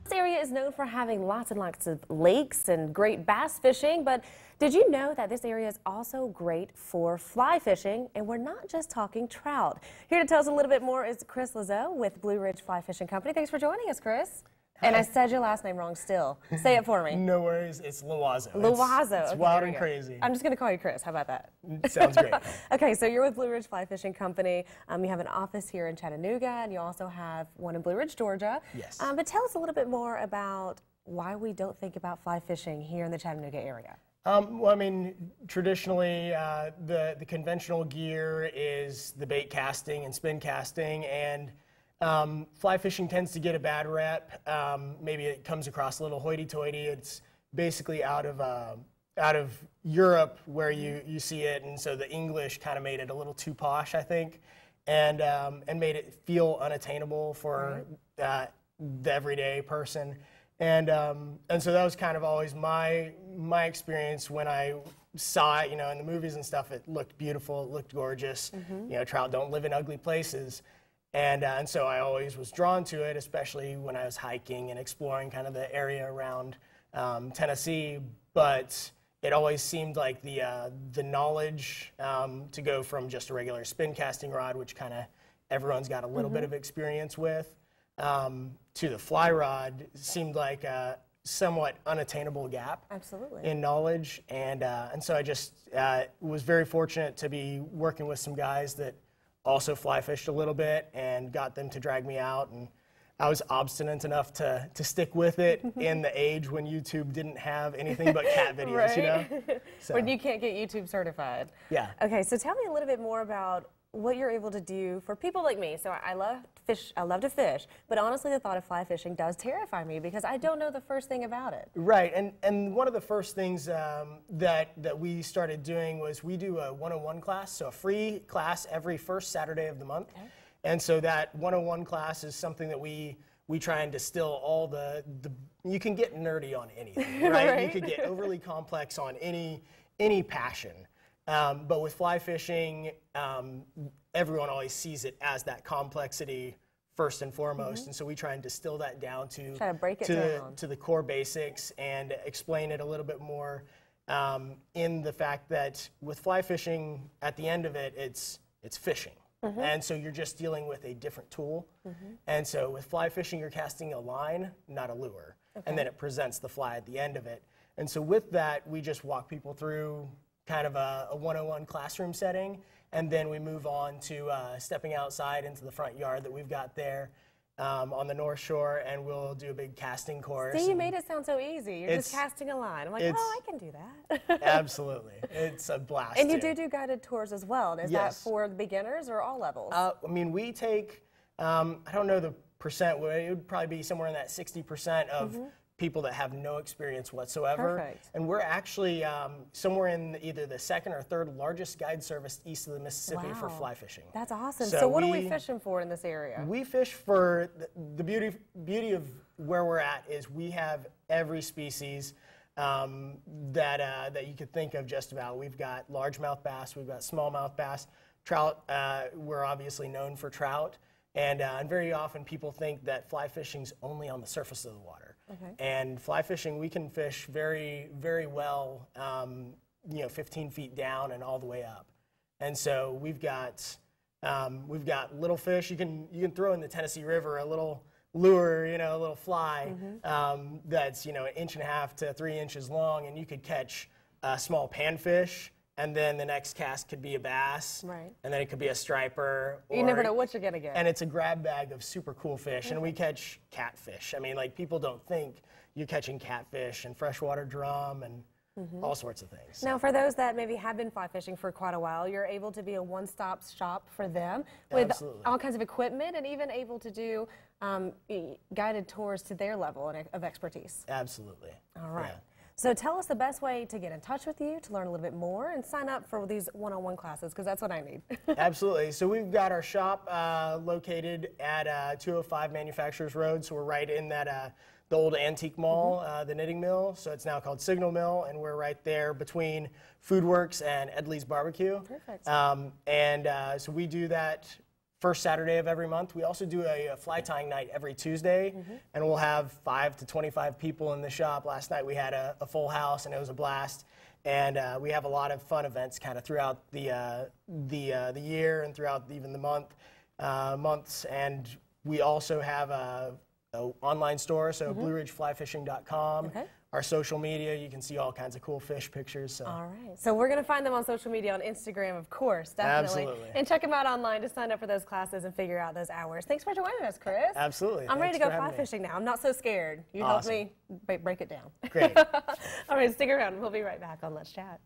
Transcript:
This area is known for having lots and lots of lakes and great bass fishing, but did you know that this area is also great for fly fishing? And we're not just talking trout. Here to tell us a little bit more is Chris Lazo with Blue Ridge Fly Fishing Company. Thanks for joining us, Chris. And I said your last name wrong still. Say it for me. No worries. It's Loazo. Loazo. It's okay, wild and crazy. I'm just going to call you Chris. How about that? Sounds great. Okay, so you're with Blue Ridge Fly Fishing Company. You have an office here in Chattanooga, and you also have one in Blue Ridge, Georgia. Yes. But tell us a little bit more about why we don't think about fly fishing here in the Chattanooga area. Well, I mean, traditionally, the conventional gear is the bait casting and spin casting, and fly fishing tends to get a bad rep. Maybe it comes across a little hoity-toity. It's basically out of Europe where you see it, and so the English kind of made it a little too posh, I think, and made it feel unattainable for the everyday person. And so that was kind of always my experience when I saw it, in the movies and stuff. It looked beautiful, it looked gorgeous. Trout don't live in ugly places. And so I always was drawn to it, especially when I was hiking and exploring kind of the area around Tennessee. But it always seemed like the knowledge to go from just a regular spin casting rod, which kind of everyone's got a little bit of experience with, to the fly rod seemed like a somewhat unattainable gap. Absolutely. In knowledge. And so I just was very fortunate to be working with some guys that also fly fished a little bit and got them to drag me out, and I was obstinate enough to stick with it in the age when YouTube didn't have anything but cat videos, right. So. When you can't get YouTube certified. Yeah. Okay, so tell me a little bit more about what you're able to do for people like me. So I love to fish, but honestly the thought of fly fishing does terrify me because I don't know the first thing about it. Right, and one of the first things that we started doing was we do a 101 class, so a free class every first Saturday of the month. Okay. And so that 101 class is something that we try and distill all the you can get nerdy on anything, right? Right. You could get overly complex on any passion. But with fly fishing, everyone always sees it as that complexity first and foremost, and so we try and distill that down to the core basics and explain it a little bit more in the fact that with fly fishing, at the end of it, it's fishing. And so you're just dealing with a different tool. And so with fly fishing, you're casting a line, not a lure. Okay. And then it presents the fly at the end of it. And so with that, we just walk people through kind of a 101 classroom setting, and then we move on to stepping outside into the front yard that we've got there on the North Shore, and we'll do a big casting course. See, you made it sound so easy. You're just casting a line. I'm like, oh, I can do that. Absolutely. It's a blast. And you do guided tours as well. And is that for the beginners or all levels? I mean, we take, I don't know the percent, it would probably be somewhere in that 60% of people that have no experience whatsoever. Perfect. And we're actually somewhere in either the second or third largest guide service east of the Mississippi for fly fishing. That's awesome. So what are we fishing for in this area? We fish for, the beauty of where we're at is we have every species that you could think of just about. We've got largemouth bass, we've got smallmouth bass. Trout, we're obviously known for trout. And very often people think that fly fishing's only on the surface of the water. Okay. And fly fishing, we can fish very, very well, 15 feet down and all the way up. And so we've got little fish. You can throw in the Tennessee River a little lure, a little fly that's 1.5 inches to 3 inches long, and you could catch a small panfish. And then the next cast could be a bass, right? And then it could be a striper. You never know what you're gonna get. And it's a grab bag of super cool fish, and we catch catfish. I mean, like, people don't think you're catching catfish and freshwater drum and all sorts of things. Now, for those that maybe have been fly fishing for quite a while, you're able to be a one-stop shop for them with all kinds of equipment and even able to do guided tours to their level of expertise. Absolutely. All right. Yeah. So tell us the best way to get in touch with you, to learn a little bit more, and sign up for these one-on-one classes, because that's what I need. Absolutely. So we've got our shop located at 205 Manufacturers Road, so we're right in that the old antique mall, the knitting mill. So it's now called Signal Mill, and we're right there between Foodworks and Edley's Barbecue. Perfect. So we do that first Saturday of every month. We also do a fly tying night every Tuesday, and we'll have 5 to 25 people in the shop. Last night we had a full house, and it was a blast. And we have a lot of fun events kind of throughout the year and throughout even the months. And we also have a online store, so BlueRidgeFlyFishing.com. Okay. Our social media, you can see all kinds of cool fish pictures. So. All right. So we're going to find them on social media, on Instagram, of course, definitely. Absolutely. And check them out online to sign up for those classes and figure out those hours. Thanks for joining us, Chris. Absolutely. I'm ready to Thanks go for fly having me. fishing now. I'm not so scared. You Awesome. helped me break it down. Great. All right, stick around. We'll be right back on Let's Chat.